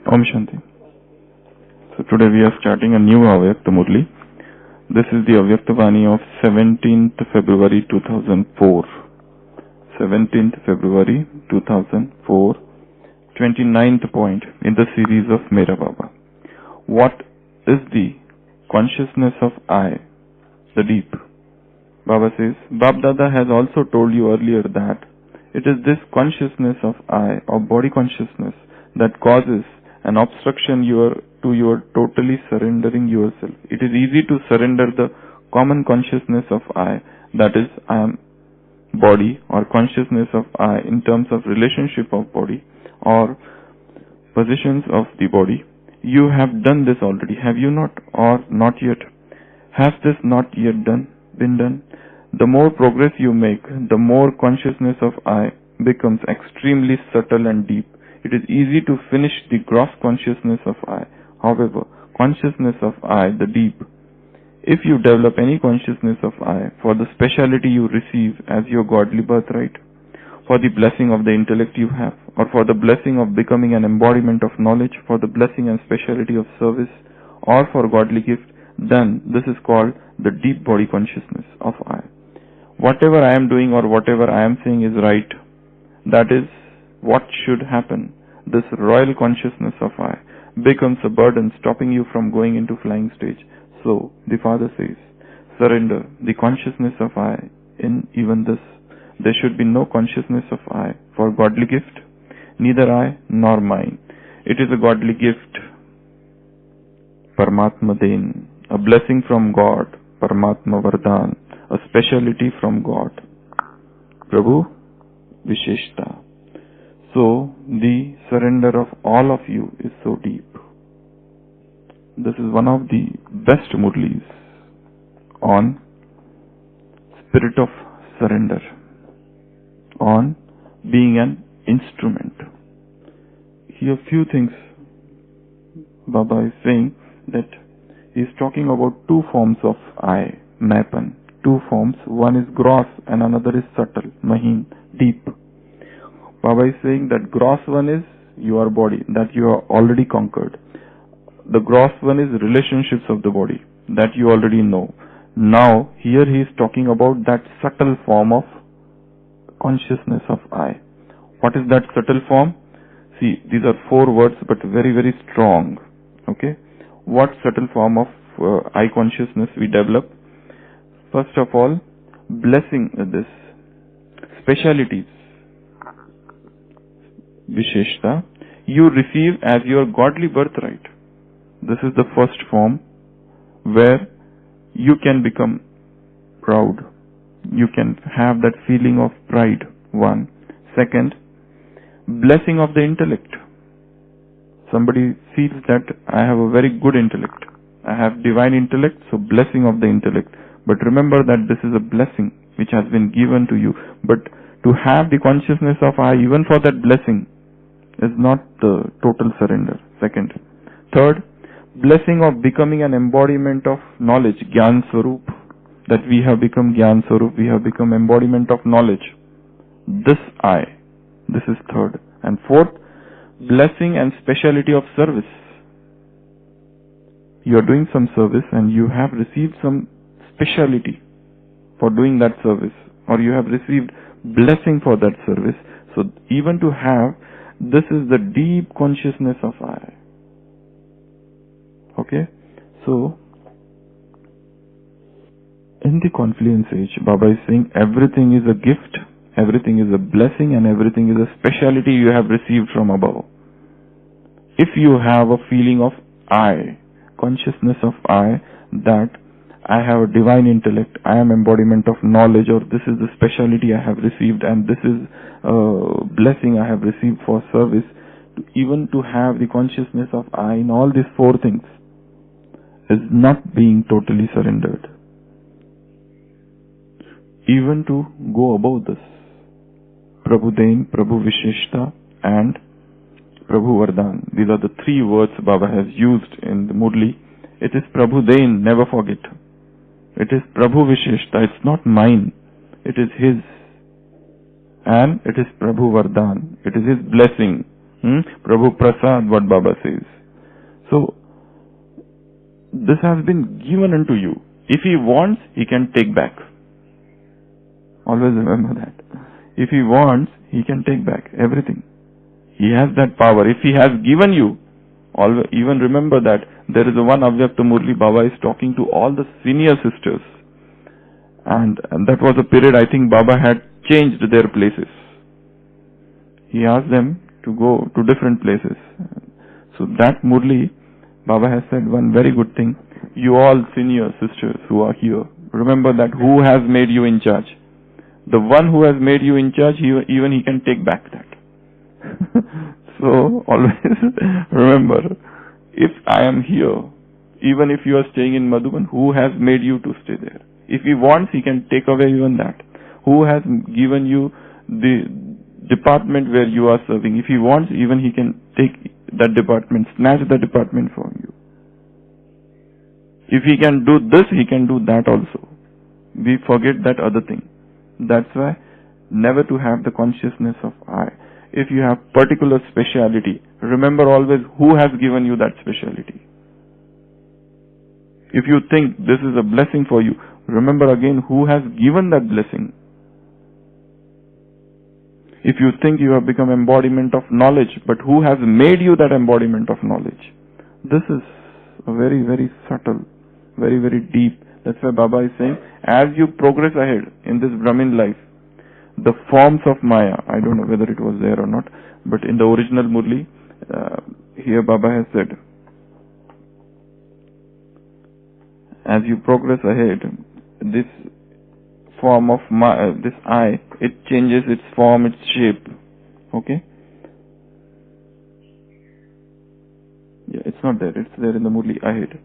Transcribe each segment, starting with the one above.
Om Shanti. So today we are starting a new Avyakta Murli. This is the Avyakta Vani of 17th February 2004. 17th February 2004. 29th point in the series of Mera Baba. What is the consciousness of I, the deep? Baba says, Bab Dada has also told you earlier that it is this consciousness of I, or body consciousness, that causes an obstruction to your totally surrendering yourself. It is easy to surrender the common consciousness of I, that is, I am body, or consciousness of I in terms of relationship of body or positions of the body. You have done this already, have you not? Or not yet? Has this not yet been done? The more progress you make, the more consciousness of I becomes extremely subtle and deep. It is easy to finish the gross consciousness of I. However, consciousness of I, the deep, if you develop any consciousness of I for the speciality you receive as your godly birthright, for the blessing of the intellect you have, or for the blessing of becoming an embodiment of knowledge, for the blessing and speciality of service, or for godly gift, then this is called the deep body consciousness of I. Whatever I am doing or whatever I am saying is right. That is what should happen. This royal consciousness of I becomes a burden stopping you from going into flying stage. So, the Father says, surrender the consciousness of I in even this. There should be no consciousness of I for godly gift, neither I nor mine. It is a godly gift, Paramatma Den, a blessing from God, Paramatma Vardhan, a speciality from God, Prabhu Visheshta. So, the surrender of all of you is so deep. This is one of the best murlis on spirit of surrender, on being an instrument. Here few things Baba is saying, that he is talking about two forms of I, Mapan. Two forms, one is gross and another is subtle, Mahin, deep. Baba is saying that gross one is your body, that you are already conquered. The gross one is relationships of the body, that you already know. Now, here he is talking about that subtle form of consciousness of I. What is that subtle form? See, these are four words but very, very strong. Okay? What subtle form of I consciousness we develop? First of all, blessing this, specialities, Visheshta, you receive as your godly birthright. This is the first form where you can become proud. You can have that feeling of pride. One. Second, blessing of the intellect. Somebody feels that I have a very good intellect. I have divine intellect, so blessing of the intellect. But remember that this is a blessing which has been given to you. But to have the consciousness of I, even for that blessing, is not the total surrender. Second. Third, blessing of becoming an embodiment of knowledge, Gyan Swarup. That we have become Gyan Swarup, we have become embodiment of knowledge. This I. This is third. And fourth, blessing and speciality of service. You are doing some service and you have received some speciality for doing that service, or you have received blessing for that service. So even to have, this is the deep consciousness of I. Okay? So, in the confluence age, Baba is saying everything is a gift, everything is a blessing, and everything is a speciality you have received from above. If you have a feeling of I, consciousness of I, that I have a divine intellect, I am embodiment of knowledge, or this is the speciality I have received, and this is a blessing I have received for service, even to have the consciousness of I in all these four things is not being totally surrendered. Even to go above this, Prabhu Dain, Prabhu Visheshta, and Prabhu Vardhan. These are the three words Baba has used in the Murli. It is Prabhu Dain, never forget. It is Prabhu Visheshta, it's not mine. It is his. And it is Prabhu Vardhan. It is his blessing. Prabhu Prasad, what Baba says. So, this has been given unto you. If he wants, he can take back. Always remember that. If he wants, he can take back everything. He has that power. If he has given you, always, even remember that there is a one Avyakta Murli Baba is talking to all the senior sisters. And that was a period I think Baba had changed their places. He asked them to go to different places. So that Murli, Baba has said one very good thing. You all senior sisters who are here, remember that who has made you in charge. The one who has made you in charge, even he can take back that. So always remember, if I am here, even if you are staying in Madhuban, who has made you to stay there? If he wants, he can take away even that. Who has given you the department where you are serving? If he wants, even he can take that department, snatch the department from you. If he can do this, he can do that also. We forget that other thing. That's why never to have the consciousness of I. If you have particular speciality, remember always who has given you that speciality. If you think this is a blessing for you, remember again who has given that blessing. If you think you have become embodiment of knowledge, but who has made you that embodiment of knowledge? This is a very, very subtle, very, very deep. That's why Baba is saying, as you progress ahead in this Brahmin life, the forms of Maya, I don't know whether it was there or not, but in the original Murli, here Baba has said, as you progress ahead, this form of this I, it changes its form, its shape. Okay? Yeah, it's not there. It's there in the Murli ahead.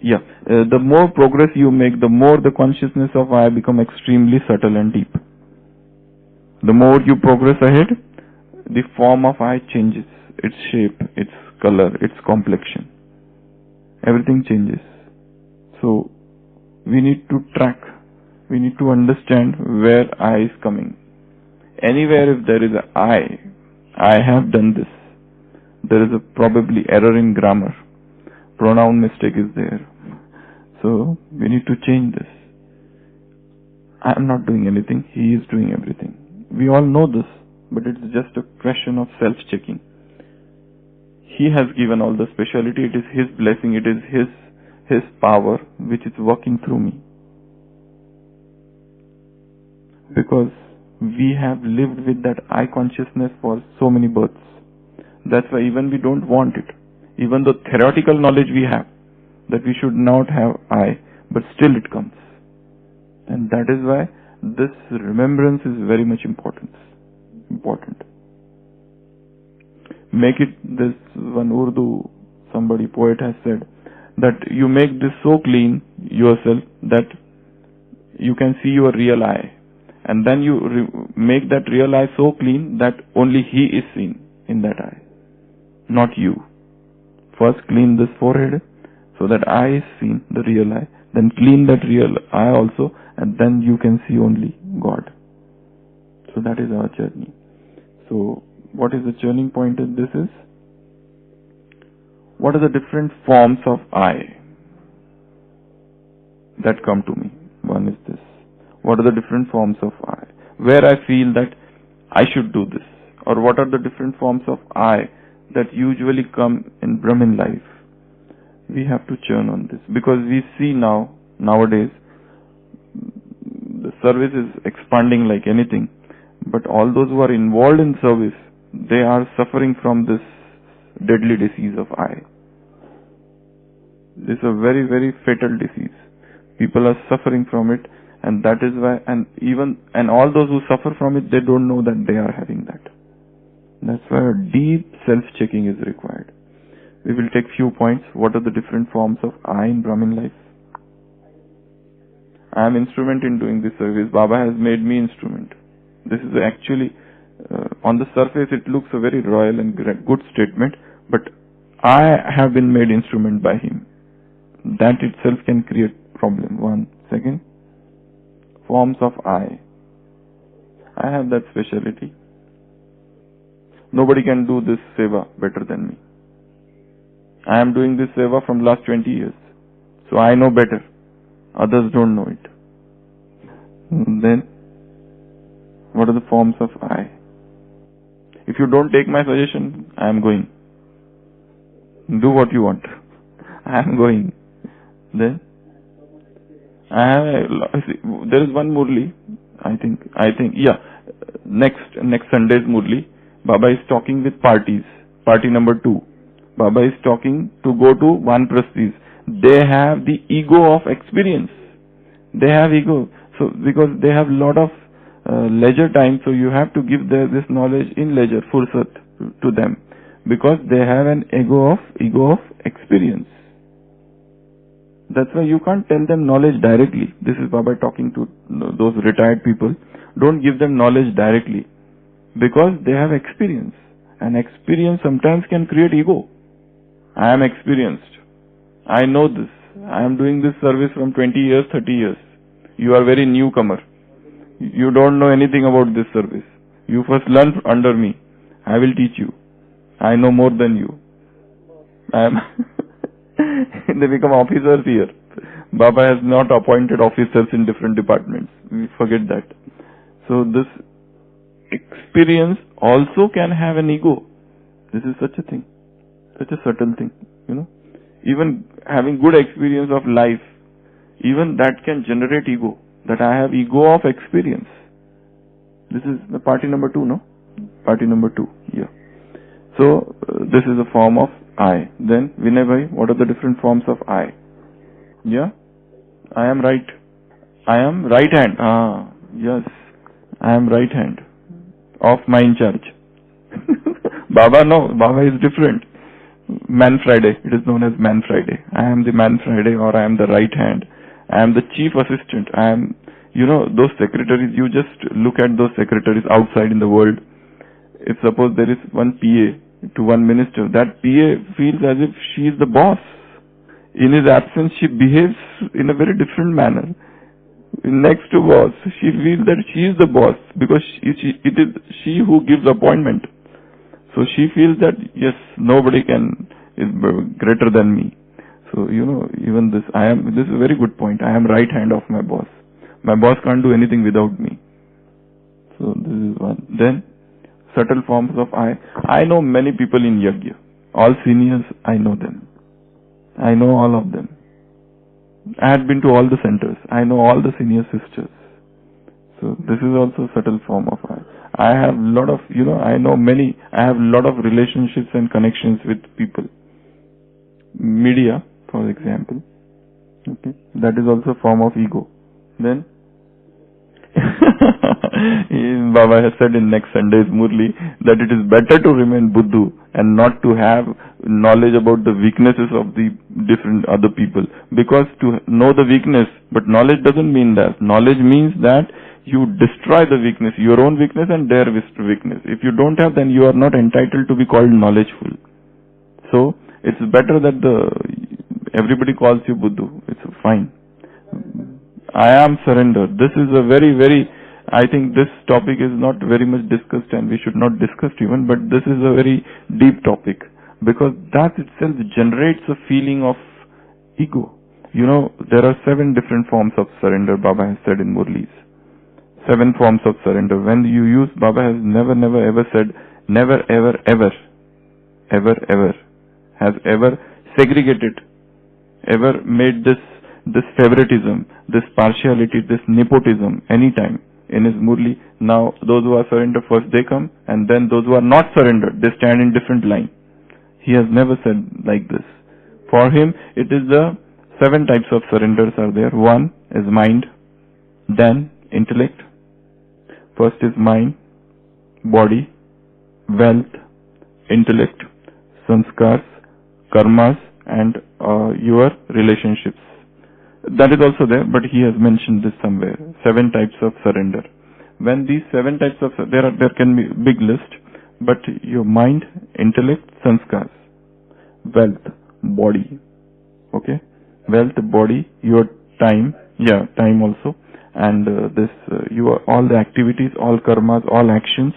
Yeah. The more progress you make, the more the consciousness of I become extremely subtle and deep. The more you progress ahead, the form of I changes. Its shape, its color, its complexion. Everything changes. So, we need to track. We need to understand where I is coming. Anywhere if there is a I have done this. There is a probably error in grammar. Pronoun mistake is there. So, we need to change this. I am not doing anything. He is doing everything. We all know this, but it's just a question of self-checking. He has given all the speciality. It is His blessing. It is His power which is working through me. Because we have lived with that I consciousness for so many births. That's why even we don't want it. Even the theoretical knowledge we have, that we should not have I, but still it comes. And that is why this remembrance is very much important. Make it, this one Urdu, somebody poet has said, that you make this so clean yourself that you can see your real I. And then you make that real I so clean that only He is seen in that I, not you. First clean this forehead so that I is seen, the real I. Then clean that real I also, and then you can see only God. So that is our journey. So what is the turning point in this is? What are the different forms of I that come to me? One is this. What are the different forms of I? Where I feel that I should do this. Or what are the different forms of I that usually come in Brahmin life? We have to churn on this. Because we see nowadays, the service is expanding like anything. But all those who are involved in service, they are suffering from this deadly disease of I. This is a very, very fatal disease. People are suffering from it, and that is why, and all those who suffer from it, they don't know that they are having that. That's why a deep self-checking is required. We will take few points. What are the different forms of I in Brahmin life? I am instrument in doing this service. Baba has made me instrument. This is actually, on the surface it looks a very royal and good statement, but I have been made instrument by Him. That itself can create problem. One. Second, forms of I. I have that speciality. Nobody can do this seva better than me. I am doing this seva from last 20 years. So I know better. Others don't know it. Then, what are the forms of I? If you don't take my suggestion, I am going. Do what you want. I am going. Then, there is one Murli, I think, yeah, next Sunday's Murli, Baba is talking with parties, party number 2. Baba is talking to go to Vanprasthis. They have the ego of experience. They have ego. So, because they have lot of leisure time, so you have to give this knowledge in leisure, fursat to them. Because they have an ego of experience. That's why you can't tell them knowledge directly. This is Baba talking to those retired people. Don't give them knowledge directly. Because they have experience. And experience sometimes can create ego. I am experienced. I know this. I am doing this service from 20 years, 30 years. You are very newcomer. You don't know anything about this service. You first learn under me. I will teach you. I know more than you. They become officers here. Baba has not appointed officers in different departments. We forget that. So this experience also can have an ego. This is such a thing. Such a subtle thing, Even having good experience of life, even that can generate ego. That I have ego of experience. This is the party number 2, no? Party number 2, yeah. So, this is a form of I. Then, Vinay Bhai, what are the different forms of I? Yeah? I am right. I am right hand. Yes. I am right hand of my in charge. Baba, no. Baba is different. Man Friday. It is known as Man Friday. I am the Man Friday, or I am the right hand. I am the chief assistant. I am, those secretaries, you just look at those secretaries outside in the world. If suppose there is one PA to one minister, that PA feels as if she is the boss. In his absence, she behaves in a very different manner. Next to boss, she feels that she is the boss because it is she who gives appointment. So she feels that, yes, nobody is greater than me. So, even this is a very good point. I am right hand of my boss. My boss can't do anything without me. So this is one. Then, subtle forms of I. I know many people in Yajna. All seniors, I know them. I know all of them. I had been to all the centers. I know all the senior sisters. So this is also a subtle form of I. I have lot of, I know many. I have lot of relationships and connections with people. Media, for example. Okay. That is also a form of ego. Then, Baba has said in next Sunday's Murli that it is better to remain Buddhu and not to have knowledge about the weaknesses of the different other people. Because to know the weakness, but knowledge doesn't mean that. Knowledge means that you destroy the weakness, your own weakness and their weakness. If you don't have, then you are not entitled to be called knowledgeful. So, it's better that everybody calls you Buddhu. It's fine. I am surrender. This is a very, very, I think this topic is not very much discussed and we should not discuss even, but this is a very deep topic because that itself generates a feeling of ego. There are 7 different forms of surrender, Baba has said in Murlis. 7 forms of surrender. When you use, Baba has never ever said, never ever has ever segregated, ever made this favoritism, this partiality, this nepotism anytime in his Murli. Now those who are surrendered first they come, and then those who are not surrendered, they stand in different line. He has never said like this. For him, it is the 7 types of surrenders are there. 1 is mind, then intellect. First is mind, body, wealth, intellect, sanskars, karmas, and your relationships. That is also there, but he has mentioned this somewhere. 7 types of surrender. When these 7 types of, there can be big list, but your mind, intellect, sanskars, wealth, body, okay, wealth, body, your time, time also, and your all the activities, all karmas, all actions,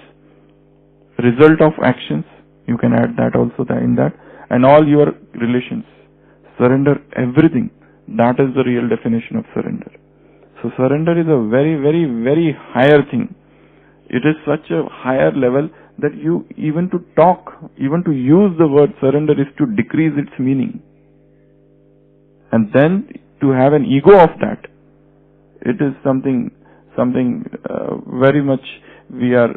result of actions. You can add that also in that. And all your relations. Surrender everything. That is the real definition of surrender. So surrender is a very, very, very higher thing. It is such a higher level that you, even to talk, even to use the word surrender is to decrease its meaning. And then to have an ego of that, it is something very much we are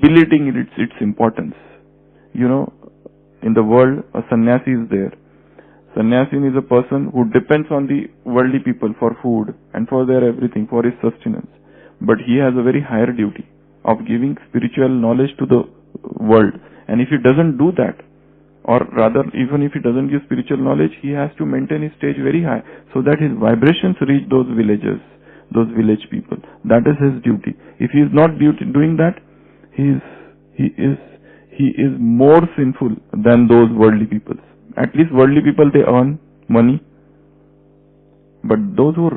belittling its importance. You know, in the world, a sannyasi is there. Sannyasi is a person who depends on the worldly people for food and for their everything, for his sustenance. But he has a very higher duty of giving spiritual knowledge to the world. And if he doesn't do that, or rather even if he doesn't give spiritual knowledge, he has to maintain his stage very high so that his vibrations reach those villagers, those village people. That is his duty. If he is not doing that, he is more sinful than those worldly people. At least worldly people, they earn money. But those who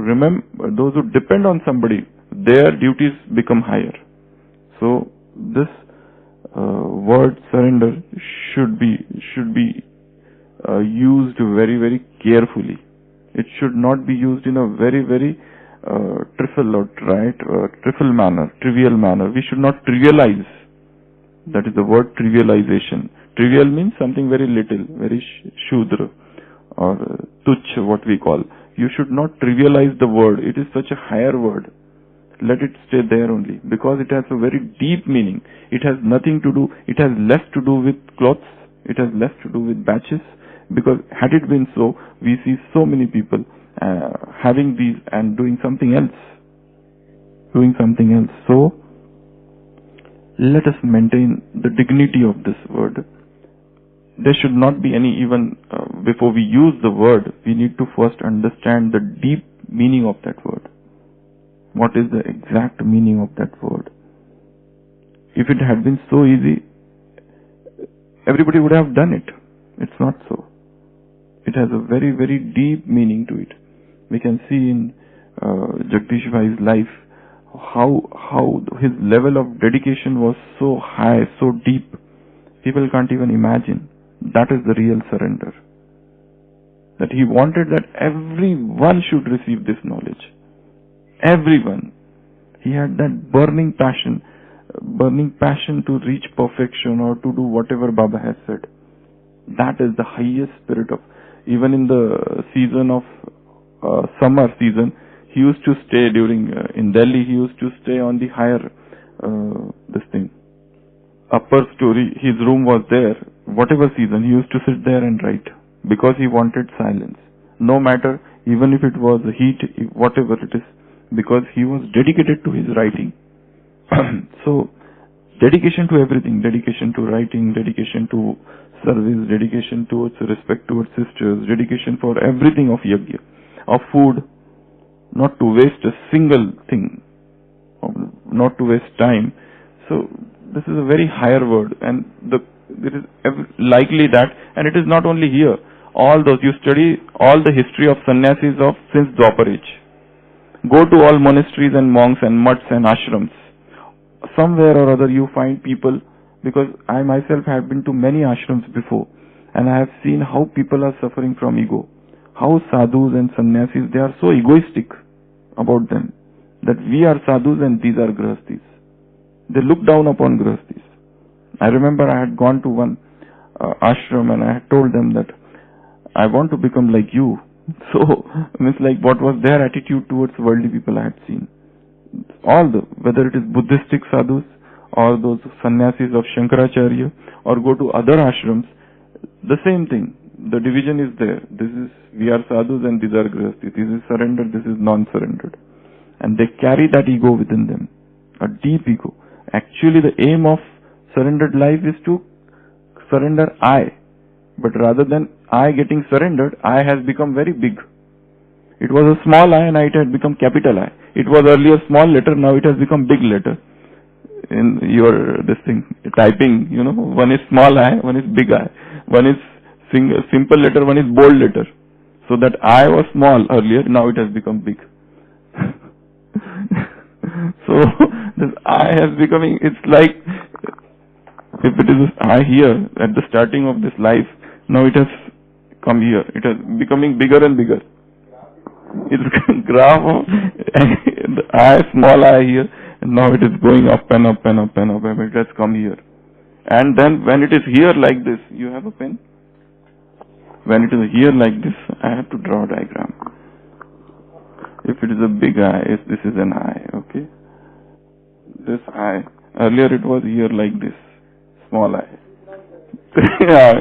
depend on somebody, their duties become higher. So this word surrender should be used very, very carefully. It should not be used in a very, very trivial manner. We should not trivialize. That is the word trivialization. Trivial means something very little, very shudra or tuch, what we call. You should not trivialize the word. It is such a higher word. Let it stay there only, because it has a very deep meaning. It has nothing to do, it has less to do with clothes, it has less to do with batches, because had it been so, we see so many people having these and doing something else. So, let us maintain the dignity of this word. There should not be any, even before we use the word, we need to first understand the deep meaning of that word. What is the exact meaning of that word? If it had been so easy, everybody would have done it. It's not so. It has a very, very deep meaning to it. We can see in Jagdish Bhai's life how his level of dedication was so high, so deep. People can't even imagine. That is the real surrender. That he wanted that everyone should receive this knowledge. Everyone. He had that burning passion to reach perfection or to do whatever Baba has said. That is the highest spirit of, even in the season of summer season, he used to stay in Delhi, he used to stay on the higher, upper story, his room was there, whatever season, he used to sit there and write, because he wanted silence. No matter, even if it was heat, whatever it is, because he was dedicated to his writing. So, dedication to everything, dedication to writing, dedication to service, dedication towards respect towards sisters, dedication for everything of yajna, of food, not to waste a single thing, not to waste time. So, this is a very higher word, and it is likely that, and it is not only here, all those, you study all the history of sannyasis since Dwapar age. Go to all monasteries and monks and mutts and ashrams. Somewhere or other you find people, because I myself have been to many ashrams before, and I have seen how people are suffering from ego. How sadhus and sannyasis, they are so egoistic about them, that we are sadhus and these are grihasthis. They look down upon grihasthis. I remember I had gone to one ashram and I had told them that I want to become like you. So, means like what was their attitude towards worldly people I had seen. Whether it is Buddhistic sadhus or those sannyasis of Shankaracharya, or go to other ashrams, the same thing. The division is there. We are sadhus and these are grihasthis. This is surrendered, this is non-surrendered. And they carry that ego within them. A deep ego. Actually the aim of surrendered life is to surrender I. But rather than I getting surrendered, I has become very big. It was a small I and it had become capital I. It was earlier small letter, now it has become big letter. In your typing, one is small I, one is big I. One is simple letter, one is bold letter. So that I was small earlier, now it has become big. So this I has becoming, it's like If it is I here at the starting of this life, now it has come here. It is becoming bigger and bigger. It's graph of the I, small I here, and now it is going up and up and up and up, and it has come here. And then when it is here like this, you have a pen? When it is here like this, I have to draw a diagram. If it is a big eye, this is an eye, okay? This eye, earlier it was here like this, small eye. Yeah.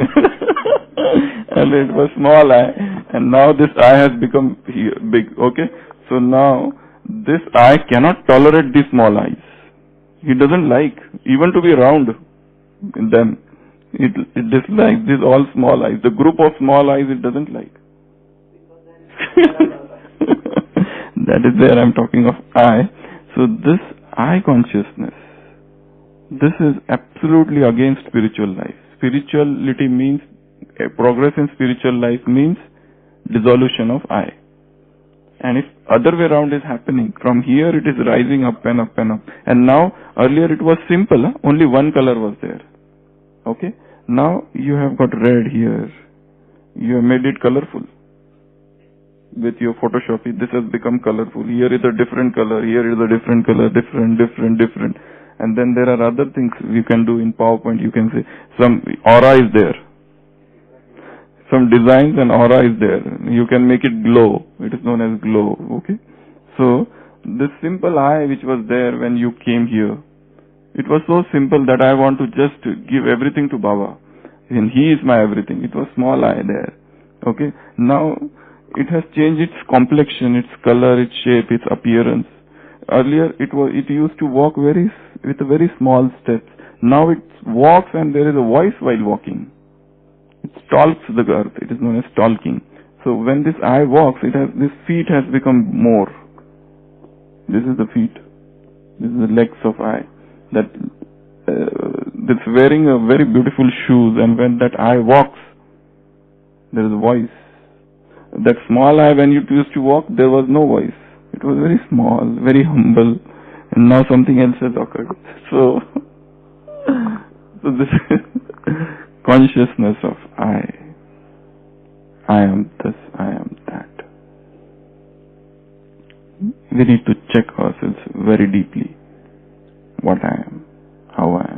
Earlier it was small eye, and now this eye has become here, big, okay? So now, this eye cannot tolerate these small eyes. He doesn't like, even to be round in them. It dislikes these all small eyes. The group of small eyes it doesn't like. That is where I am talking of I. So this I consciousness, this is absolutely against spiritual life. Spirituality means, progress in spiritual life means dissolution of I. And if other way around is happening, from here it is rising up and up and up. And now, earlier it was simple, only one color was there. Okay? Now you have got red here. You have made it colorful. With your Photoshop, this has become colorful. Here is a different color, here is a different color, different. And then there are other things you can do in PowerPoint. You can say some aura is there. Some designs and aura is there. You can make it glow. It is known as glow. Okay? So, this simple I which was there when you came here, it was so simple that I want to just give everything to Baba. And he is my everything. It was small I there. Okay? Now, it has changed its complexion, its color, its shape, its appearance. Earlier, it used to walk with very small steps. Now it walks and there is a voice while walking. It stalks the earth. It is known as stalking. So when this eye walks, this feet has become more. This is the feet. This is the legs of eye. That's wearing a very beautiful shoes, and when that eye walks, there is a voice. That small eye, when it used to walk, there was no voice. It was very small, very humble, and now something else has occurred. So this is consciousness of I. I am this, I am that. We need to check ourselves very deeply. What I am, how I am.